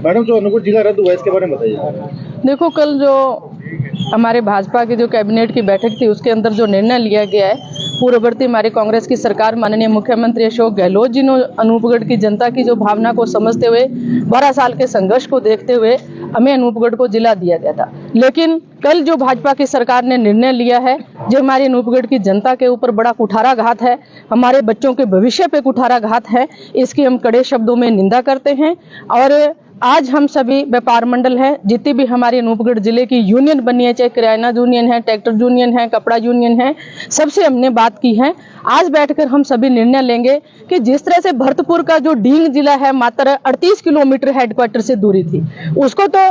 Madam, जो अनूपगढ़ जिला रद्द हुआ है इसके बारे में बताइए। देखो, कल जो हमारे भाजपा की जो कैबिनेट की बैठक थी उसके अंदर जो निर्णय लिया गया है, पूर्ववर्ती हमारी कांग्रेस की सरकार माननीय मुख्यमंत्री अशोक गहलोत जी ने अनूपगढ़ की जनता की जो भावना को समझते हुए 12 साल के संघर्ष को देखते हुए हमें अनूपगढ़ को जिला दिया गया था। लेकिन कल जो भाजपा की सरकार ने निर्णय लिया है, जो हमारी अनूपगढ़ की जनता के ऊपर बड़ा कुठाराघात है, हमारे बच्चों के भविष्य पे कुठाराघात है, इसकी हम कड़े शब्दों में निंदा करते हैं। और आज हम सभी व्यापार मंडल है, जितनी भी हमारी अनूपगढ़ जिले की यूनियन बनी है, चाहे किराना यूनियन है, ट्रैक्टर यूनियन है, कपड़ा यूनियन है, सबसे हमने बात की है। आज बैठकर हम सभी निर्णय लेंगे कि जिस तरह से भरतपुर का जो डींग जिला है मात्र 38 किलोमीटर हेडक्वार्टर से दूरी थी, उसको तो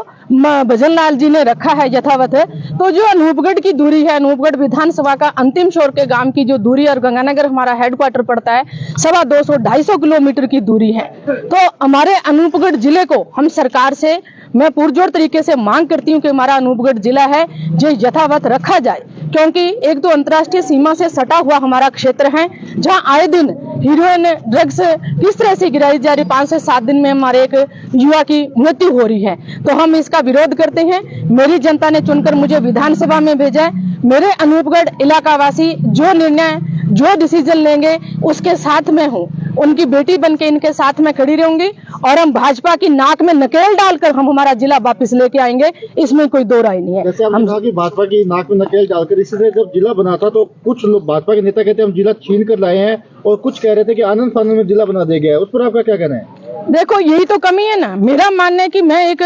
भजन लाल जी ने रखा है यथावत है। तो जो अनूपगढ़ की दूरी है, अनूपगढ़ विधानसभा का अंतिम छोर के गांव की जो दूरी और गंगानगर हमारा हेडक्वार्टर पड़ता है, 250-250 किलोमीटर की दूरी है। तो हमारे अनूपगढ़ जिले को हम सरकार से मैं पुरजोर तरीके से मांग करती हूँ कि हमारा अनूपगढ़ जिला है जो यथावत रखा जाए, क्योंकि एक तो अंतर्राष्ट्रीय सीमा से सटा हुआ हमारा क्षेत्र है, जहां आए दिन हीरोइन ड्रग्स किस तरह से गिराई जा रही, 5 से 7 दिन में हमारे एक युवा की मृत्यु हो रही है। तो हम इसका विरोध करते हैं। मेरी जनता ने चुनकर मुझे विधानसभा में भेजा है। मेरे अनूपगढ़ इलाका वासी जो निर्णय जो डिसीजन लेंगे उसके साथ में हूँ, उनकी बेटी बनके इनके साथ में खड़ी रहूंगी और हम भाजपा की नाक में नकेल डालकर हम हमारा जिला वापस लेके आएंगे, इसमें कोई दो राय नहीं है। जैसे आपने कहा कि भाजपा की नाक में नकेल डालकर, इसी तरह जब जिला बना था तो कुछ लोग भाजपा के नेता कहते हैं हम जिला छीन कर लाए हैं, और कुछ कह रहे थे कि आनंद फानंद में जिला बना दिया गया है। उस पर आपका क्या कहना है? देखो, यही तो कमी है ना। मेरा मानना है कि मैं एक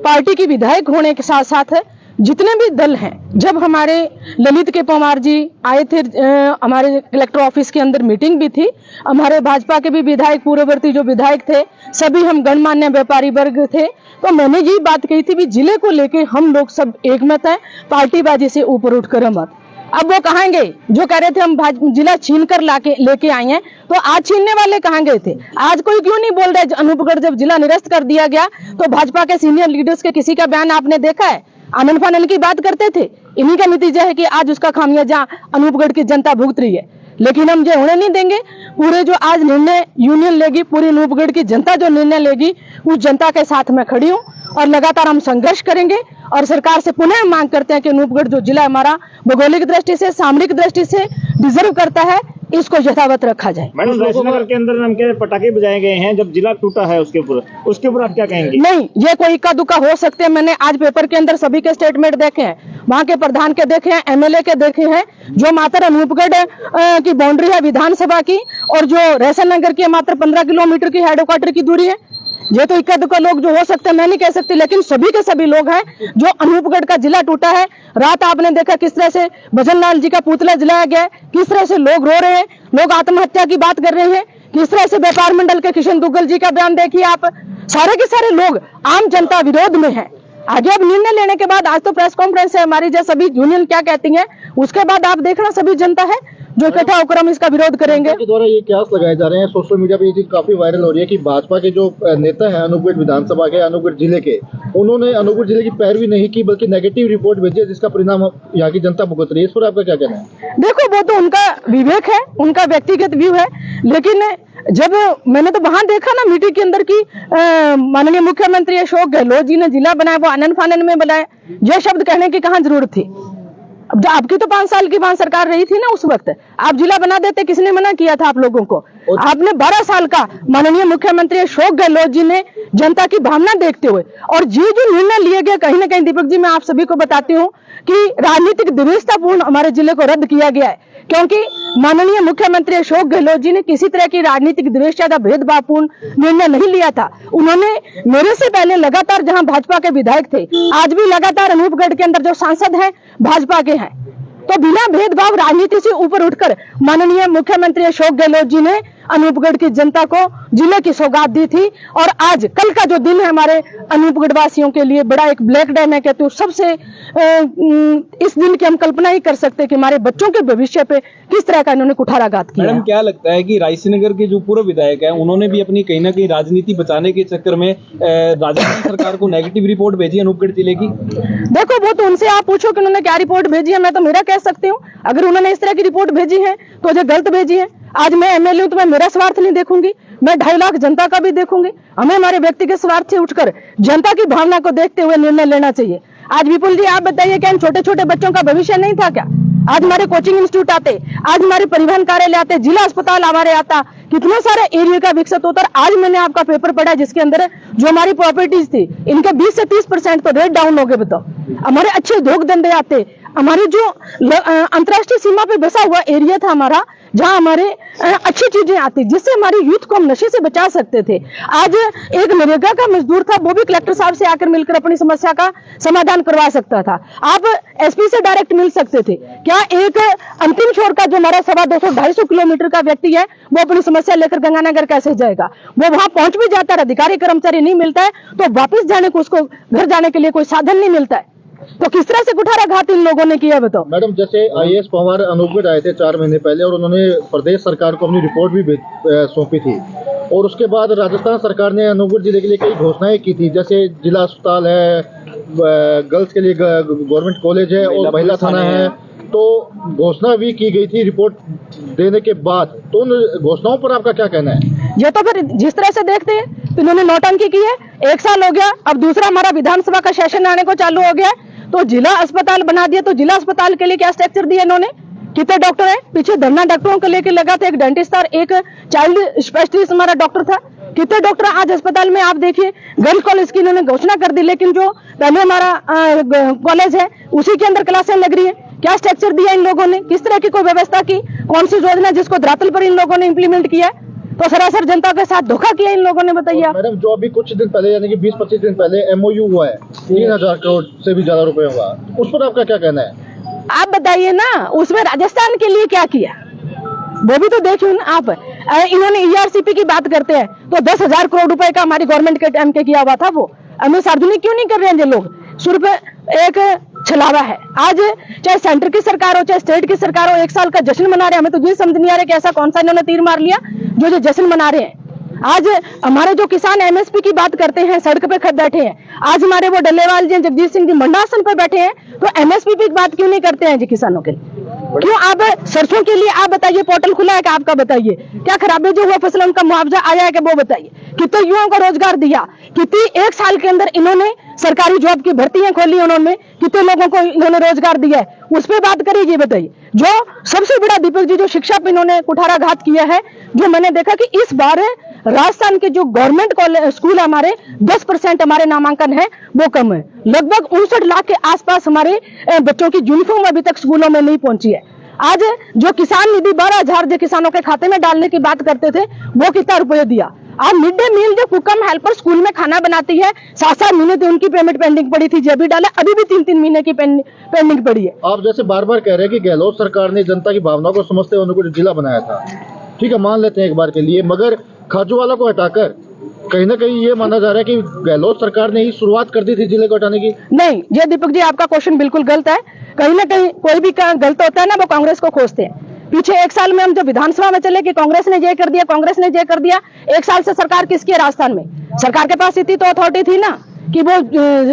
पार्टी की विधायक होने के साथ साथ जितने भी दल हैं, जब हमारे ललित के पवार जी आए थे, हमारे कलेक्टर ऑफिस के अंदर मीटिंग भी थी, हमारे भाजपा के भी विधायक पूर्ववर्ती जो विधायक थे सभी हम गणमान्य व्यापारी वर्ग थे, तो मैंने यही बात कही थी भी जिले को लेके हम लोग सब एकमत है, पार्टीबाजी से ऊपर उठकर मत। अब वो कहेंगे जो कह रहे थे हम जिला छीन कर लेके आए हैं, तो आज छीनने वाले कहाँ गए थे? आज कोई क्यों नहीं बोल रहे? अनूपगढ़ जब जिला निरस्त कर दिया गया तो भाजपा के सीनियर लीडर्स के किसी का बयान आपने देखा है? आनंद फानंद की बात करते थे। इन्हीं का नतीजा है कि आज उसका खामियाजा अनूपगढ़ की जनता भुगत रही है। लेकिन हम ये होने नहीं देंगे। पूरे जो आज निर्णय यूनियन लेगी, पूरी अनूपगढ़ की जनता जो निर्णय लेगी, उस जनता के साथ में खड़ी हूँ और लगातार हम संघर्ष करेंगे। और सरकार से पुनः मांग करते हैं कि अनूपगढ़ जो जिला हमारा भौगोलिक दृष्टि से, सामरिक दृष्टि से डिजर्व करता है, इसको यथावत रखा जाए। मैडम, राजनगर के अंदर हम के पटाखे बजाए गए हैं जब जिला टूटा है, उसके ऊपर आप क्या कहेंगे? नहीं, ये कोई इक्का दुक्का हो सकते हैं। मैंने आज पेपर के अंदर सभी के स्टेटमेंट देखे हैं, वहाँ के प्रधान के देखे हैं, एमएलए के देखे हैं। जो मात्र अनूपगढ़ की बाउंड्री है विधानसभा की और जो रैसन नगर की मात्र 15 किलोमीटर की हेडक्वार्टर की दूरी है, ये तो इक्का दुक्का लोग जो हो सकते हैं मैं नहीं कह सकती, लेकिन सभी के सभी लोग हैं जो अनूपगढ़ का जिला टूटा है। रात आपने देखा किस तरह से भजन लाल जी का पुतला जलाया गया, किस तरह से लोग रो रहे हैं, लोग आत्महत्या की बात कर रहे हैं, किस तरह से व्यापार मंडल के किशन दुग्गल जी का बयान देखिए आप। सारे के सारे लोग, आम जनता विरोध में है। आगे अब निर्णय लेने के बाद, आज तो प्रेस कॉन्फ्रेंस है हमारी, जैसे सभी यूनियन क्या कहती है, उसके बाद आप देखना सभी जनता है जो इकट्ठा होकर हम इसका विरोध करेंगे। के द्वारा ये क्यास लगाए जा रहे हैं, सोशल मीडिया पे ये चीज काफी वायरल हो रही है कि भाजपा के जो नेता हैं अनूपगढ़ विधानसभा के, अनूपगढ़ जिले के, उन्होंने अनूपगढ़ जिले की पैरवी नहीं की बल्कि नेगेटिव रिपोर्ट भेजी है, जिसका परिणाम यहाँ की जनता भुगत रही है। इस पर आपका क्या कहना है? देखो, वो तो उनका विवेक है, उनका व्यक्तिगत व्यू है, लेकिन जब मैंने तो वहां देखा ना मीटिंग के अंदर की माननीय मुख्यमंत्री अशोक गहलोत जी ने जिला बनाया, वो आनंद फानंद में बनाया। यह शब्द कहने की कहाँ जरूरत थी? अब आपकी तो 5 साल की वहां सरकार रही थी ना, उस वक्त आप जिला बना देते, किसने मना किया था आप लोगों को? आपने 12 साल का माननीय मुख्यमंत्री अशोक गहलोत जी ने जनता की भावना देखते हुए और ये जो निर्णय लिए गए, कहीं ना कहीं दीपक जी मैं आप सभी को बताती हूँ कि राजनीतिक द्विवेशतापूर्ण हमारे जिले को रद्द किया गया है, क्योंकि माननीय मुख्यमंत्री अशोक गहलोत जी ने किसी तरह की राजनीतिक द्वेषता या भेदभावपूर्ण निर्णय नहीं लिया था। उन्होंने मेरे से पहले लगातार जहां भाजपा के विधायक थे, आज भी लगातार अनूपगढ़ के अंदर जो सांसद हैं भाजपा के हैं, तो बिना भेदभाव राजनीति से ऊपर उठकर माननीय मुख्यमंत्री अशोक गहलोत जी ने अनूपगढ़ की जनता को जिले की सौगात दी थी। और आज कल का जो दिन है हमारे अनूपगढ़ वासियों के लिए बड़ा एक ब्लैक डे मैं कहती हूँ। सबसे इस दिन की हम कल्पना ही कर सकते हैं कि हमारे बच्चों के भविष्य पे किस तरह का इन्होंने कुठाराघात किया। मैडम, क्या लगता है कि रायसीनगर के जो पूर्व विधायक हैं उन्होंने भी अपनी कहीं ना कहीं राजनीति बचाने के चक्कर में राजस्थान सरकार को नेगेटिव रिपोर्ट भेजी अनूपगढ़ जिले की? देखो, वो तो उनसे आप पूछो कि उन्होंने क्या रिपोर्ट भेजी है, मैं तो मेरा कह सकती हूँ। अगर उन्होंने इस तरह की रिपोर्ट भेजी है तो जो गलत भेजी है। आज मैं एमएलए हूं तो मैं मेरा स्वार्थ नहीं देखूंगी, मैं 2.5 लाख जनता का भी देखूंगी। हमें हमारे व्यक्तिगत स्वार्थ से उठकर जनता की भावना को देखते हुए निर्णय लेना चाहिए। आज विपुल जी आप बताइए, क्या इन छोटे छोटे बच्चों का भविष्य नहीं था क्या? आज हमारे कोचिंग इंस्टीट्यूट आते, आज हमारे परिवहन कार्यालय आते, जिला अस्पताल हमारे आता, कितने सारे एरिया का विकसित होता। आज मैंने आपका पेपर पढ़ा जिसके अंदर जो हमारी प्रॉपर्टीज थी इनके 20 से 30% तो रेट डाउन हो गए। बताओ, हमारे अच्छे उद्योग धंधे आते, हमारी जो अंतर्राष्ट्रीय सीमा पे बसा हुआ एरिया था हमारा, जहां हमारे अच्छी चीजें आती जिससे हमारी यूथ को हम नशे से बचा सकते थे। आज एक नरेगा का मजदूर था, वो भी कलेक्टर साहब से आकर मिलकर अपनी समस्या का समाधान करवा सकता था। आप एसपी से डायरेक्ट मिल सकते थे। क्या एक अंतिम छोर का जो हमारा 250-250 किलोमीटर का व्यक्ति है वो अपनी समस्या लेकर गंगानगर कैसे जाएगा? वो वहां पहुंच भी जाता है, अधिकारी कर्मचारी नहीं मिलता है तो वापिस जाने को, उसको घर जाने के लिए कोई साधन नहीं मिलता है। तो किस तरह से कुठाराघात इन लोगों ने किया बताओ। मैडम, जैसे आईएएस पवार अनूपगढ़ आए थे 4 महीने पहले और उन्होंने प्रदेश सरकार को अपनी रिपोर्ट भी सौंपी थी, और उसके बाद राजस्थान सरकार ने अनूपगढ़ जिले के लिए कई घोषणाएं की थी, जैसे जिला अस्पताल है, गर्ल्स के लिए गवर्नमेंट कॉलेज है और महिला थाना है। तो घोषणा भी की गई थी रिपोर्ट देने के बाद, तो उन घोषणाओं पर आपका क्या कहना है? ये तो फिर जिस तरह से देखते हैं तो इन्होंने नौटंकी की है। 1 साल हो गया, अब दूसरा हमारा विधानसभा का सेशन आने को चालू हो गया है, तो जिला अस्पताल बना दिया। तो जिला अस्पताल के लिए क्या स्ट्रक्चर दिया इन्होंने? कितने डॉक्टर हैं? पीछे धरना डॉक्टरों को लेकर लगा था, एक डेंटिस्ट और एक चाइल्ड स्पेशलिस्ट हमारा डॉक्टर था। कितने डॉक्टर आज अस्पताल में? आप देखिए, गर्ल्स कॉलेज की इन्होंने घोषणा कर दी, लेकिन जो पहले हमारा कॉलेज है उसी के अंदर क्लासें लग रही है। क्या स्ट्रक्चर दिया इन लोगों ने? किस तरह की कोई व्यवस्था की? कौन सी योजना जिसको धरातल पर इन लोगों ने इंप्लीमेंट किया है? तो सरासर जनता के साथ धोखा किया इन लोगों ने, बताइए आप। मैडम, जो अभी कुछ दिन पहले यानी कि 20-25 दिन पहले एमओयू हुआ है 3000 करोड़ से भी ज्यादा रुपए हुआ, उस पर आपका क्या कहना है? आप बताइए ना, उसमें राजस्थान के लिए क्या किया वो भी तो देखिए ना आप। इन्होंने ईआरसीपी की बात करते हैं तो 10,000 करोड़ रुपए का हमारी गवर्नमेंट के टाइम के किया हुआ था, वो हमें सार्वजनिक क्यों नहीं कर रहे हैं ये लोग? सिर्फ एक छलावा है। आज चाहे सेंटर की सरकार हो चाहे स्टेट की सरकार हो, 1 साल का जश्न मना रहे हैं। हमें तो ये समझ नहीं आ रहा कि ऐसा कौन सा इन्होंने तीर मार लिया जो जश्न मना रहे हैं। आज हमारे जो किसान एमएसपी की बात करते हैं, सड़क पे खड़े बैठे हैं। आज हमारे वो डल्लेवाल जी, जगजीत सिंह जी मंडासन पे बैठे हैं, तो एमएसपी की बात क्यों नहीं करते हैं जी किसानों के लिए? क्यों आप सरसों के लिए आप बताइए, पोर्टल खुला है क्या आपका? बताइए, क्या खराबी जो हुआ फसल उनका मुआवजा आया है क्या? वो बताइए। कितने युवाओं को रोजगार दिया? कितनी 1 साल के अंदर इन्होंने सरकारी जॉब की भर्तियां खोली, उन्होंने कितने लोगों को इन्होंने रोजगार दिया है? उस पर बात करिए, बताइए। जो सबसे बड़ा दीपक जी, जो शिक्षा पे इन्होंने कुठाराघात किया है, जो मैंने देखा कि इस बार राजस्थान के जो गवर्नमेंट कॉलेज स्कूल हमारे 10% हमारे नामांकन है वो कम है। लगभग 59 लाख के आसपास हमारे बच्चों की यूनिफॉर्म अभी तक स्कूलों में नहीं पहुंची है। आज जो किसान निधि 12,000 जो किसानों के खाते में डालने की बात करते थे, वो कितना रुपये दिया? आज मिड डे मील जो कुकम हेल्पर स्कूल में खाना बनाती है, 7-7 महीने तो उनकी पेमेंट पेंडिंग पड़ी थी, जब भी डाला अभी भी 3-3 महीने की पेंडिंग पड़ी है। आप जैसे बार बार कह रहे हैं कि गहलोत सरकार ने जनता की भावना को समझते हुए उनको जिला बनाया था, ठीक है, मान लेते हैं एक बार के लिए, मगर खाजूवाला को हटाकर कहीं ना कहीं ये माना जा रहा है कि गहलोत सरकार ने ही शुरुआत कर दी थी जिले को हटाने की। नहीं, ये दीपक जी आपका क्वेश्चन बिल्कुल गलत है। कहीं ना कहीं कोई भी गलत होता है ना, वो कांग्रेस को खोजते हैं। पीछे 1 साल में हम जो विधानसभा में चले कि कांग्रेस ने ये कर दिया, कांग्रेस ने ये कर दिया। 1 साल से सरकार किसकी है राजस्थान में? सरकार के पास इतनी तो अथॉरिटी थी ना कि वो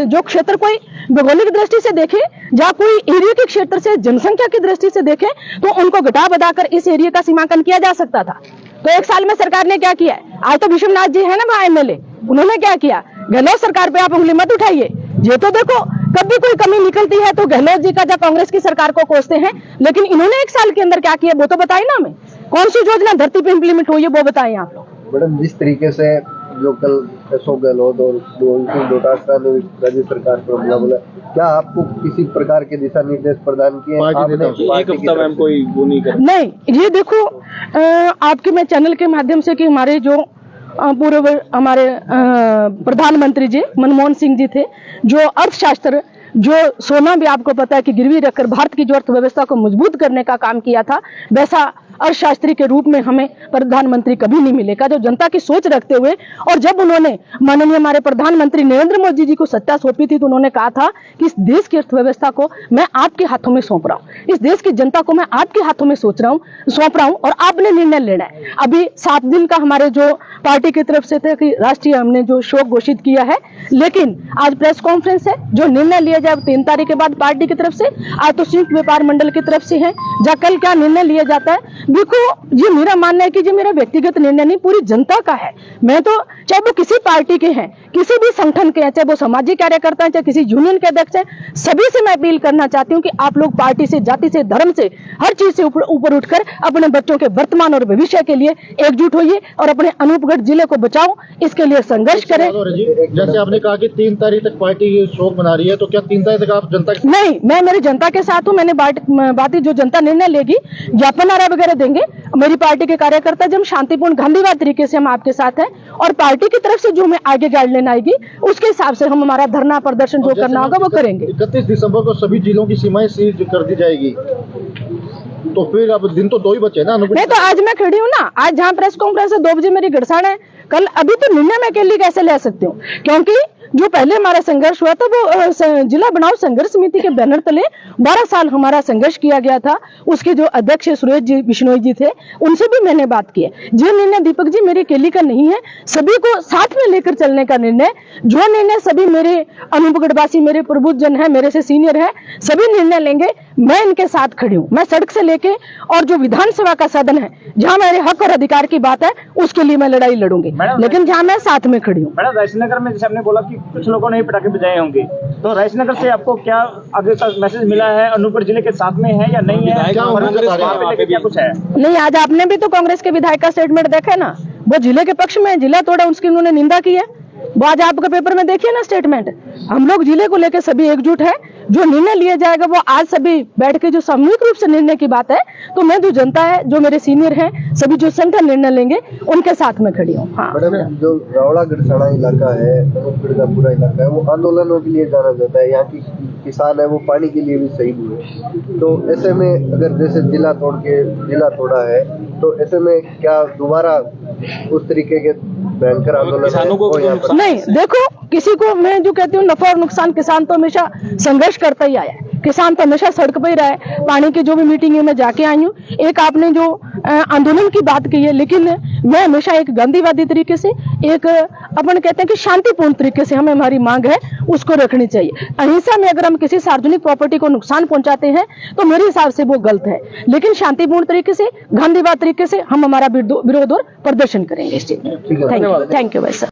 जो क्षेत्र कोई भौगोलिक दृष्टि से देखे, जहाँ कोई एरिया के क्षेत्र से जनसंख्या की दृष्टि से देखे, तो उनको घटा बढ़ाकर इस एरिया का सीमांकन किया जा सकता था। तो 1 साल में सरकार ने क्या किया है? आज तो विश्वनाथ जी है ना वहाँ एमएलए, उन्होंने क्या किया? गहलोत सरकार पे आप उंगली मत उठाइए। ये तो देखो, कभी कोई कमी निकलती है तो गहलोत जी का जब कांग्रेस की सरकार को कोसते हैं, लेकिन इन्होंने 1 साल के अंदर क्या किया वो तो बताइए ना हमें। कौन सी योजना धरती पे इंप्लीमेंट हुई है वो बताइए आप लोग। मैडम, जिस तरीके से जो कल अशोक गहलोत और डोटासरा ने राज्य सरकार पर हमला बोला, क्या आपको किसी प्रकार के दिशा निर्देश प्रदान किए आपने? एक हफ्ता में कोई वो नहीं कर नहीं, ये देखो आपके मैं चैनल के माध्यम से कि हमारे जो पूर्व हमारे प्रधानमंत्री जी मनमोहन सिंह जी थे, जो अर्थशास्त्र, जो सोना भी आपको पता है कि गिरवी रखकर भारत की जो अर्थव्यवस्था को मजबूत करने का काम किया था, वैसा अर्थशास्त्री के रूप में हमें प्रधानमंत्री कभी नहीं मिलेगा, जो जनता की सोच रखते हुए। और जब उन्होंने माननीय हमारे प्रधानमंत्री नरेंद्र मोदी जी को सत्ता सौंपी थी, तो उन्होंने कहा था कि इस देश की अर्थव्यवस्था को मैं आपके हाथों में सौंप रहा हूँ, इस देश की जनता को मैं आपके हाथों में सौंप रहा हूँ और आपने निर्णय लेना है। अभी 7 दिन का हमारे जो पार्टी की तरफ से थे कि राष्ट्रीय हमने जो शोक घोषित किया है, लेकिन आज प्रेस कॉन्फ्रेंस है, जो निर्णय लिया जाए 3 तारीख के बाद पार्टी की तरफ से, आज तो संयुक्त व्यापार मंडल की तरफ से है, जहाँ कल क्या निर्णय लिया जाता है। देखो, ये मेरा मानना है कि ये मेरा व्यक्तिगत निर्णय नहीं, पूरी जनता का है। मैं तो चाहे वो किसी पार्टी के हैं, किसी भी संगठन के हैं, चाहे वो सामाजिक कार्यकर्ता हैं, चाहे किसी यूनियन के अध्यक्ष हैं, सभी से मैं अपील करना चाहती हूँ कि आप लोग पार्टी से, जाति से, धर्म से, हर चीज से ऊपर उठकर अपने बच्चों के वर्तमान और भविष्य के लिए एकजुट होइए और अपने अनूपगढ़ जिले को बचाओ, इसके लिए संघर्ष करें। जैसे आपने कहा कि 3 तारीख तक पार्टी शोक मना रही है, तो क्या 3 तारीख तक आप जनता नहीं, मैं मेरी जनता के साथ हूँ। मैंने बात जो जनता निर्णय लेगी, ज्ञापन नारा वगैरह देंगे, मेरी पार्टी के कार्यकर्ता जब शांतिपूर्ण गांधीवाद तरीके से हम आपके साथ हैं, और पार्टी की तरफ से जो हमें आगे गाइडलाइन आएगी उसके हिसाब से हम हमारा धरना प्रदर्शन जो करना होगा वो करेंगे। 31 दिसंबर को सभी जिलों की सीमाएं सील कर दी जाएगी, तो फिर अब दिन तो 2 ही बचे ना। नहीं तो आज मैं खड़ी हूँ ना, आज जहाँ प्रेस कॉन्फ्रेंस है 2 बजे मेरी गड़साण है, कल अभी तो निर्णय मैं अकेली कैसे ले सकती हूँ, क्योंकि जो पहले हमारा संघर्ष हुआ था वो जिला बनाओ संघर्ष समिति के बैनर तले 12 साल हमारा संघर्ष किया गया था। उसके जो अध्यक्ष सुरेश जी बिश्नोई जी थे, उनसे भी मैंने बात की है। जो निर्णय दीपक जी मेरी अकेली का नहीं है, सभी को साथ में लेकर चलने का निर्णय, जो निर्णय सभी मेरे अनूपगढ़वासी, मेरे प्रबुद्धजन है, मेरे से सीनियर है, सभी निर्णय लेंगे। मैं इनके साथ खड़ी हूँ। मैं सड़क से लेके और जो विधानसभा का सदन है, जहाँ मेरे हक और अधिकार की बात है, उसके लिए मैं लड़ाई लड़ूंगी, लेकिन जहाँ मैं साथ में खड़ी हूँ। मैडम, राजनगर में जैसे आपने बोला कि कुछ लोगों ने पटाखे बजाए होंगे, तो राजनगर से आपको क्या आगे का मैसेज मिला है? अनूपगढ़ जिले के साथ में है या नहीं है? क्या कुछ है? नहीं, आज आपने भी तो कांग्रेस के विधायक का स्टेटमेंट देखा है ना, वो जिले के पक्ष में, जिला तोड़ा उसकी उन्होंने निंदा की है। वो आज आपके पेपर में देखिए ना स्टेटमेंट। हम लोग जिले को लेकर सभी एकजुट है, जो निर्णय लिया जाएगा वो आज सभी बैठ के जो सामूहिक रूप से निर्णय की बात है, तो मैं जो जनता है, जो मेरे सीनियर हैं, सभी जो संगठन निर्णय लेंगे उनके साथ में खड़ी हूँ। हाँ मैडम, जो रावड़ा गढ़साना इलाका है, अनूपगढ़ का पूरा इलाका है, वो आंदोलनों के लिए जाना जाता है। यहाँ की किसान है वो पानी के लिए भी शहीद हुए, तो ऐसे में अगर जैसे जिला तोड़ा है, तो ऐसे में क्या दोबारा उस तरीके के भयंकर आंदोलन नहीं? देखो, किसी को मैं जो कहती हूँ, नफा और नुकसान, किसान तो हमेशा संघर्ष करता ही आया है, किसान तो हमेशा सड़क पर ही रहा है। पानी की जो भी मीटिंग है मैं जाके आई हूँ। एक आपने जो आंदोलन की बात की है, लेकिन मैं हमेशा एक गांधीवादी तरीके से, एक अपन कहते हैं कि शांतिपूर्ण तरीके से हमें हमारी मांग है उसको रखनी चाहिए। अहिंसा में अगर हम किसी सार्वजनिक प्रॉपर्टी को नुकसान पहुंचाते हैं तो मेरे हिसाब से वो गलत है, लेकिन शांतिपूर्ण तरीके से, गांधीवाद तरीके से हम हमारा विरोध और प्रदर्शन करेंगे इस चीज में। थैंक यू भाई सर।